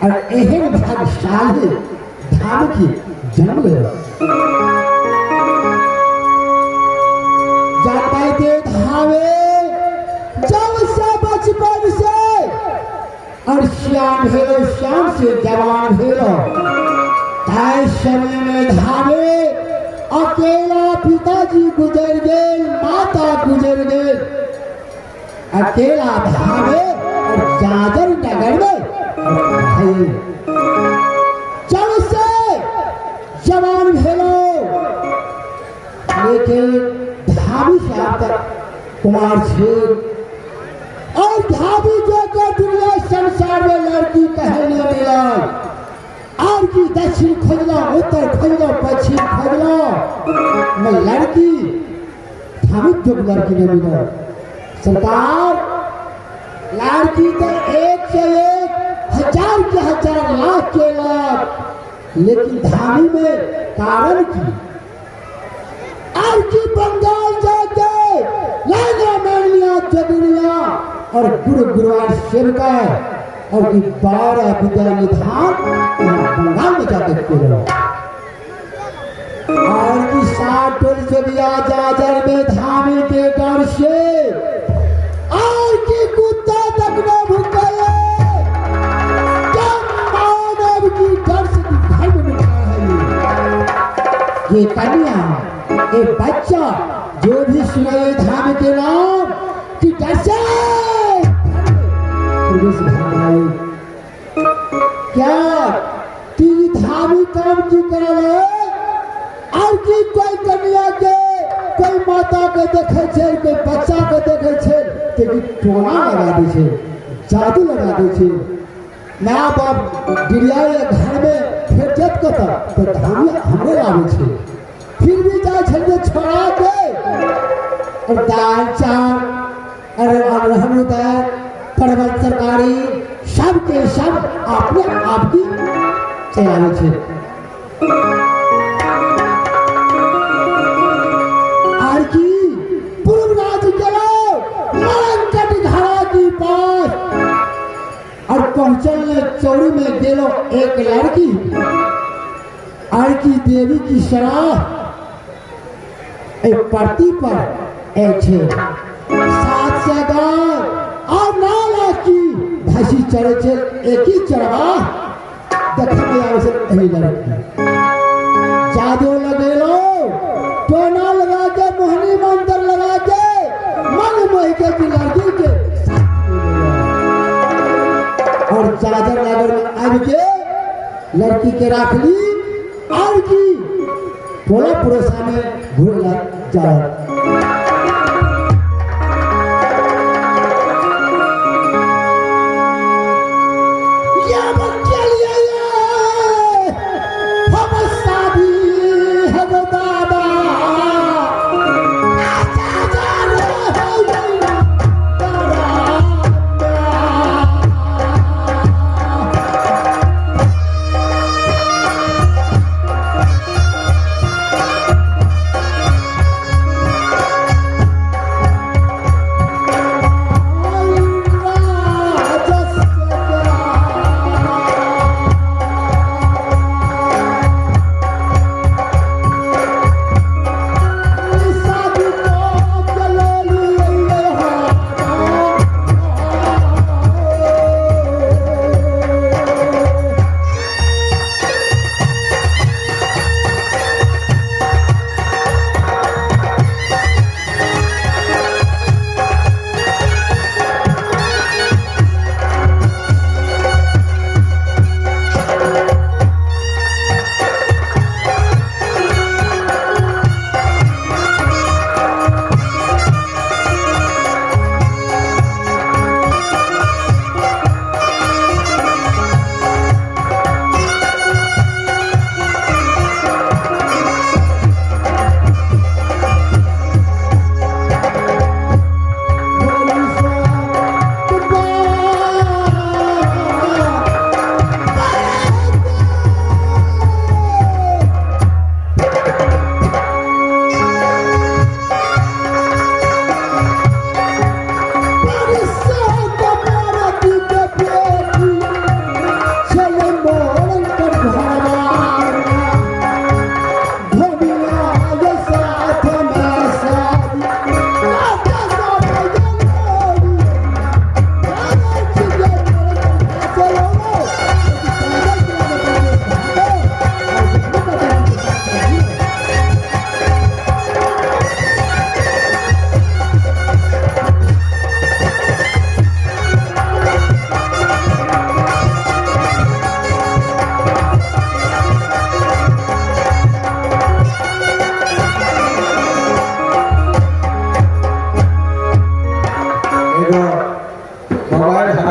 और एहन भाग्यशाली धाम की जन्म ले जाते धावे जब से बचपन से और श्याम भेलो श्याम से जवान भेलो ताय समय में धावे अकेला पिताजी गुजर गए माता गुजर गए अकेला धावे और जाजर नगर में जब से जवान भेलो लेकिन धावी से आप तक कुमार छे और धावी जो कर दुनिया संसार में लड़की कहने मिला और की दक्षिण खोजलो उत्तर खोजलो पश्चिम खोजलो मैं लड़की धावी जो लड़की ने मिला सरकार लड़की तो एक से एक हजार के हजार लाख के लाख लेकिन धामी में कारण की और की बंगाल जाके लागा मेलिया जगनिया और गुरु गुरुवार सेवका और की 12 विद्या निधान बंगाल में जाके करो और की 60 टोल से बिया जाजर में धामी के डर से और की कुत्ता तक न भुकाए मानव की डर से घर में बिठा है ये कन्या ये बच्चा जो भी सुनाए धाम के नाम की डर से क्या की धामी काम की करे और की कोई कन्या के कोई माता के देखे छे कोई बच्चा के देखे छे तो टोना लगा दे छे जादू लगा दे छे माँ बाप गिरिया घर में फिर जब कता तो धामी हमरे आवे छे फिर भी जाए छे छोड़ा के और दाल चावल और रहनुदार परवल सरकारी सब के सब अपने आप की चलावे छे और की पूर्व राज्य के लोग लंकट घड़ा की पास और पहुंचल चौड़ी में गेलो एक लड़की और की देवी की सराह एक पड़ती पर एक छे 7 से 10 और 9 लाख की भैंसी चढ़े छे एक ही चढ़वा देखने में आवश्यक नहीं लड़की जादू लगे लो टोना लगा के मोहनी मंत्र लगा के मन मोह के की लड़की के और जाजर नगर में आब के लड़की के राख ली और की थोड़ा पुरोसा में घूर जा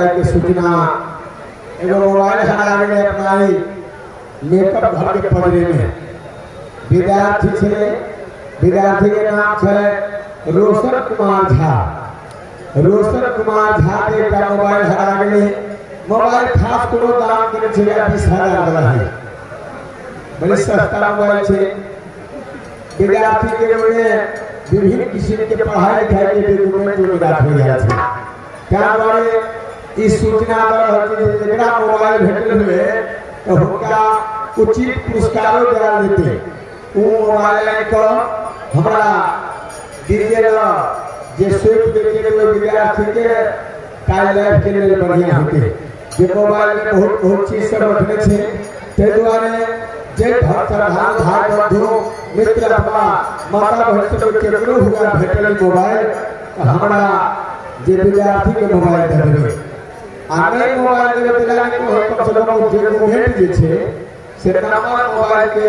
जाए के सूचना एगो मोबाइल हरा गए अपनाई मेकअप घर के पड़े में विद्यार्थी छे विद्यार्थी के नाम है रोशन कुमार झा। रोशन कुमार झा के का मोबाइल हरा गए। मोबाइल खास कोनो दाम करे छे 20,000 वाला है, बड़ी सस्ता मोबाइल छे। विद्यार्थी के में विभिन्न किस्म के पढ़ाई लिखाई के डॉक्यूमेंट मिलात हो जाए छे। क्या बारे इस सूचना पर जेकरा मोबाइल भेटल हुए तो हुनका उचित पुरस्कारों दिया देते। वो मोबाइल को हमरा दीजिएगा जे स्विफ्ट के विद्यार्थी के काल लाइफ के लिए बढ़िया होते। जे मोबाइल में बहुत चीज सब रखने छे ते द्वारे जे भक्त श्रद्धालु भाई बंधु मित्र अपना माता बहन सब केकरो हुआ भेटल मोबाइल हमरा जे विद्यार्थी के मोबाइल देबे आगे मोबाइल देबे दिलाने को कम से कम जे डॉक्यूमेंट जे छे से नंबर मोबाइल के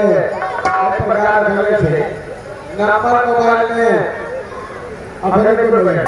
प्रकार देले छे। नंबर मोबाइल में अवेलेबल है।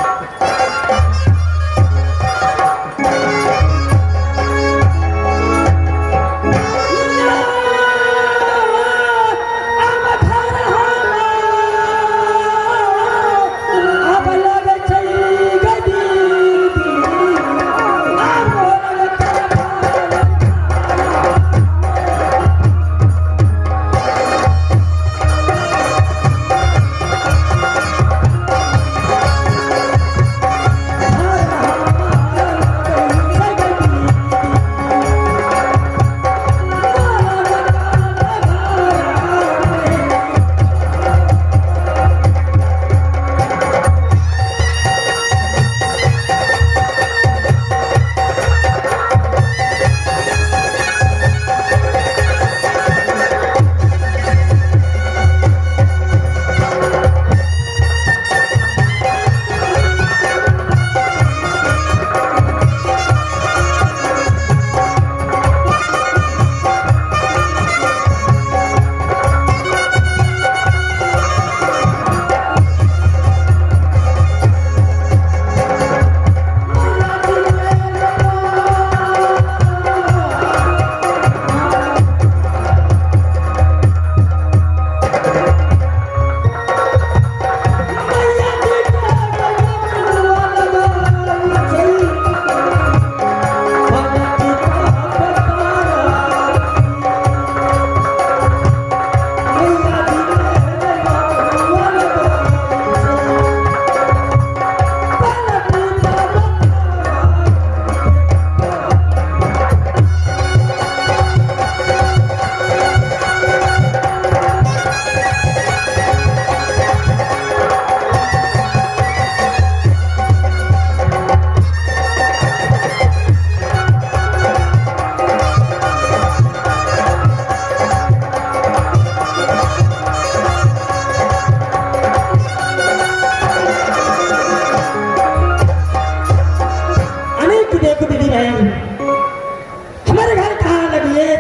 हमारे घर कहाँ लगी है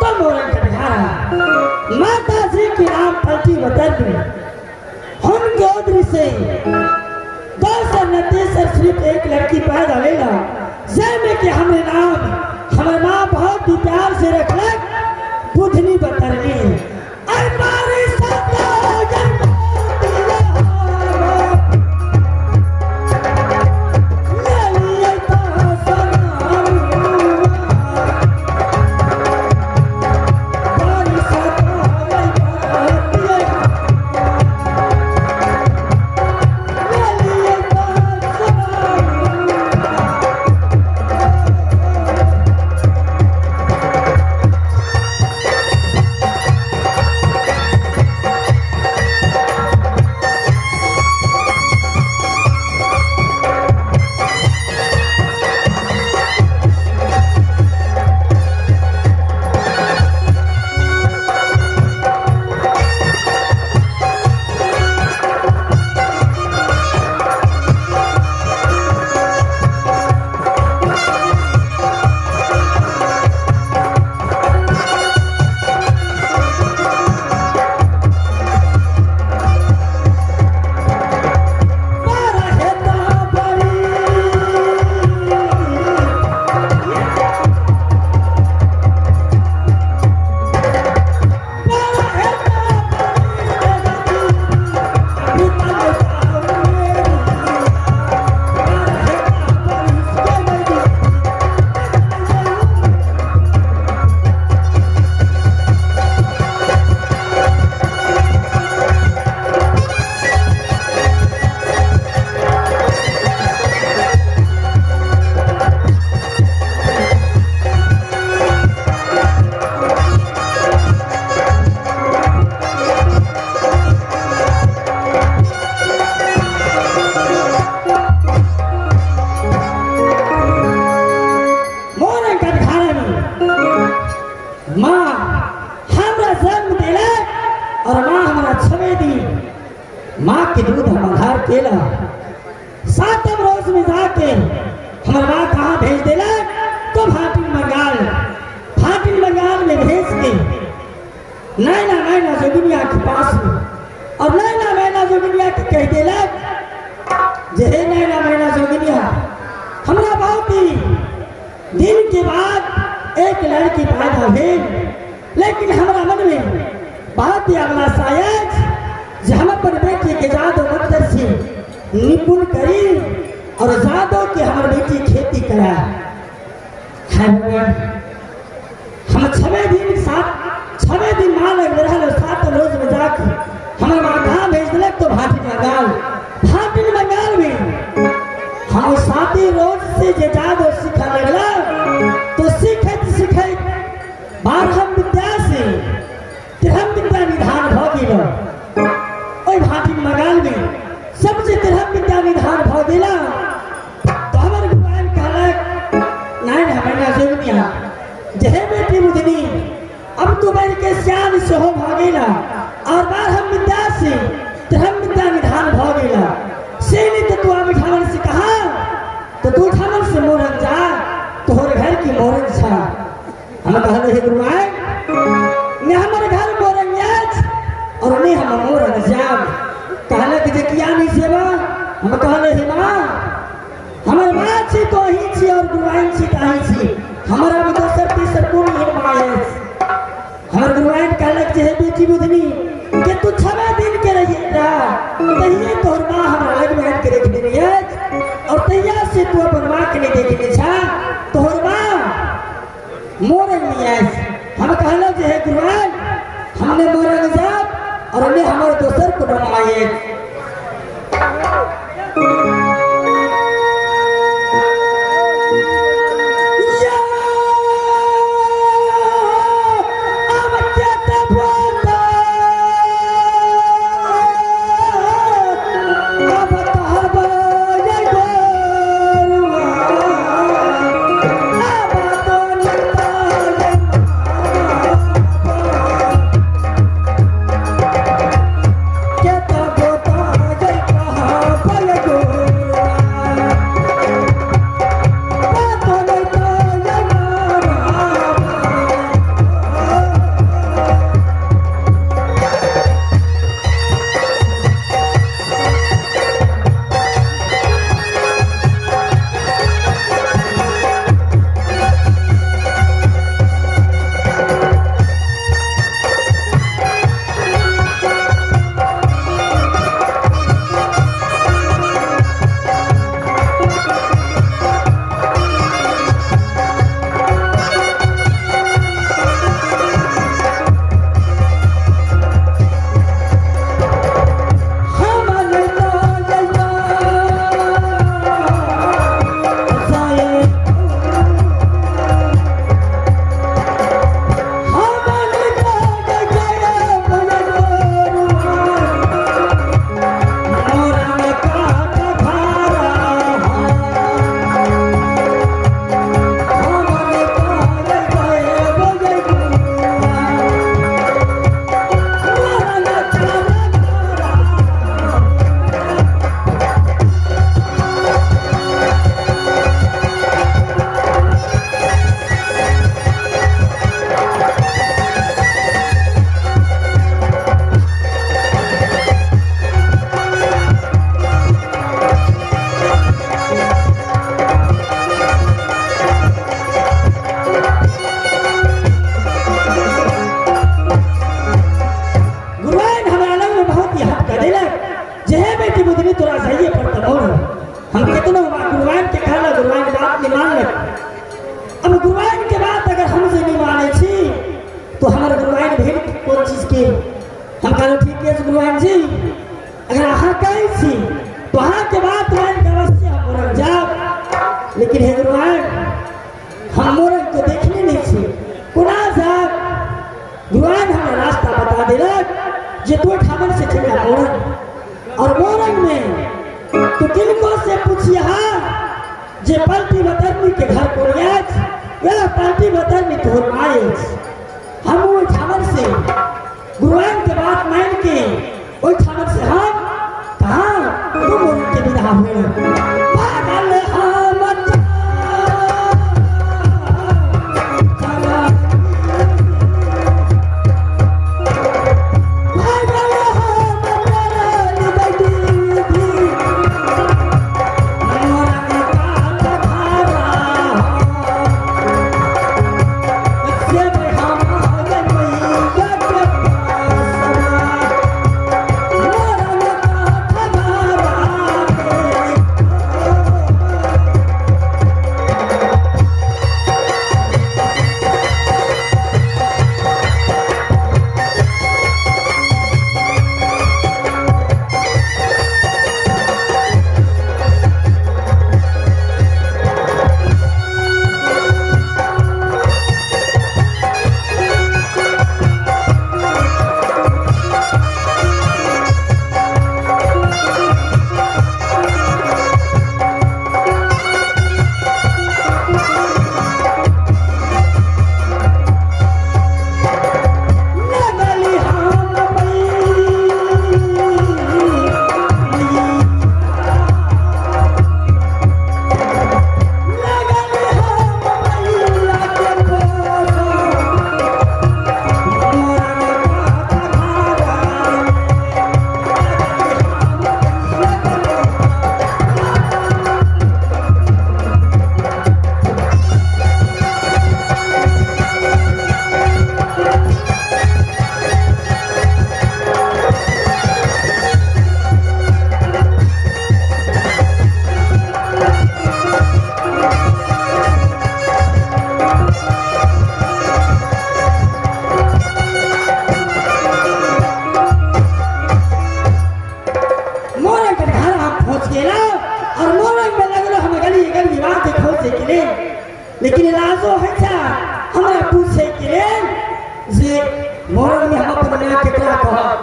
तो मोरन का बिहार माता श्री की नाम पलटी वतन हम गोदरी से 229 सिर्फ एक लड़की पैदा लेगा जैसे कि हमें नाम हमारे माँ बहुत ही प्यार से रखलक बुधनी बतरनी हमारी माँ के दूध हम आधार केला। सातम रोज में जाके हमार माँ कहाँ भेज देला तो भाटिन बंगाल में भेज के नैना जोगिनिया के पास में, और नैना जोगिनिया के कह देला जे हे नैना जोगिनिया, हमरा बहुत ही दिन के बाद एक लड़की पैदा भेल, लेकिन हमारा मन में बहुत ही अगला शायद जे हम अपन बेटी के जादू मंत्र से निपुण करी और जादू के हमार बेटी खेती करा। हम 6 दिन मां लग रहा, 7 रोज में जाकर हमारे माँ कहाँ भेज दिलक तो भाटिन बंगाल में हम 7 रोज से जे जादू सीखा लगला, तो सीखत 12 विद्या से 13 विद्या निधान भ गेल। ओई भाटिन बंगाल में सबसे 13 विद्या निधान भ गेला। तो हमर गुरुआइन कहलक नैना जोगिनिया जे हे बेटी बुधनी, अब तू बैठ के श्याम से हो भागेला और 12 विद्या से 13 विद्या निधान भागेला। से नहीं तो तू अब ठावन से कहा तो तू ठावन से मोरन जा, तोहर घर की मोरन छा। हम कहले हे गुरुआइन ने हमर घर मोरन याच और ने हम मोरन जाब। कहले कि जे किया नहीं सेवा। हम कहले हे माँ, हमर माँ छी तो ही छी और गुरुआइन छी ताही छी, हमारा भी दोसर तीसर कोई नहीं माए। हमारे गुरुआइन कहलक जे हे बेटी बुधनी कि तू 6 दिन के रहिएगा, तहिए तोहर माँ हमारा लग में के देख देनी है, और तहिया से तू अपन माँ के नहीं देखने छा, तोहर माँ मोरन में है। हम कहलक जे हे गुरुआइन हमने मोरन जाब और ने हमारे दोसर को बनाए। तो हमारे गुरुआइन भेल कोन चीज के हम कहलो ठीक है गुरुआइन जी, अगर अहाँ कहै छी तो अहाँ के बात मान के अवश्य हम मोरन जाब, लेकिन हे गुरुआइन हम मोरन को देखने नहीं छी कोना जाब। गुरुआइन हमें रास्ता बता देलक जे तो ठामन से चला मोरन, और मोरन में तो किनको से पूछिया जे पलटी बतरनी के घर कोरियाज या पलटी बतरनी तोहर मायज। हम वो ठामन से गुरुआइन के बात मान के ओई ठामन से हम लेकिन लाजो है क्या हमरा पूछे के लेल जे मोरन में हम अपन मां केकरा कहब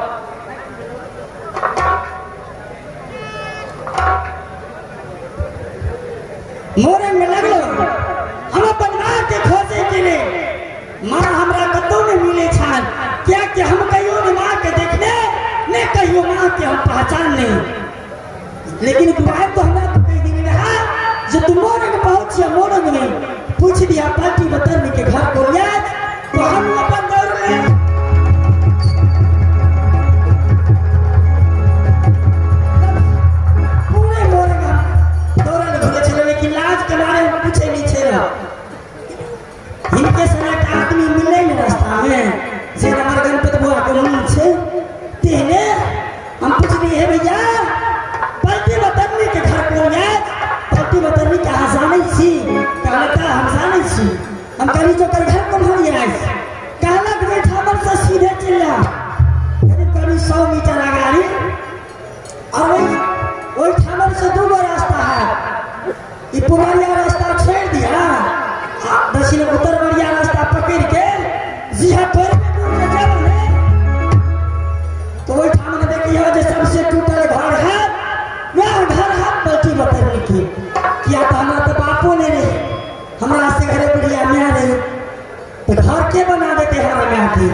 मोरन में लगलो हम अपन मां के खोजे के लिए मां हमरा कतौ नहीं मिले छान क्या कि हम कहियो ने मां के देखने ने कहियो मां के हम पहचान नहीं लेकिन बात तो हमरा तो कह दी रहा जो तुम मोरन पहुंचे मोरन में पूछ दिया पार्टी बतन के घर को याद तो हम अपन दौड़ में पूरे मोरन दौड़ने लगे चले लेकिन लाज के मारे पूछे नहीं छेला इनके साथ आदमी मिले न रास्ता में से हमारे गणपति बुआ के मुंह से तेने हम पूछ रही है भैया पार्टी बतन के घर को याद पार्टी बतन के जाने छी कहलता हम जाने छी हम कहीं जो कर घर को भर आए कहला के बैठा मन से सीधे चला करीब 100 मीटर आगे और वही ठामर से दो रास्ता है ये पुरानिया रास्ता छोड़ दिया दक्षिण उत्तर बढ़िया रास्ता पकड़ के जिहा पर तो वही ठामर देखिए जो सबसे टूटल घर है वह घर है पलटी बतन की किया तो हमारा तो बापो ने नहीं हमारा से घरे बढ़िया मैं नहीं तो घर के बना देते हमारे यहाँ की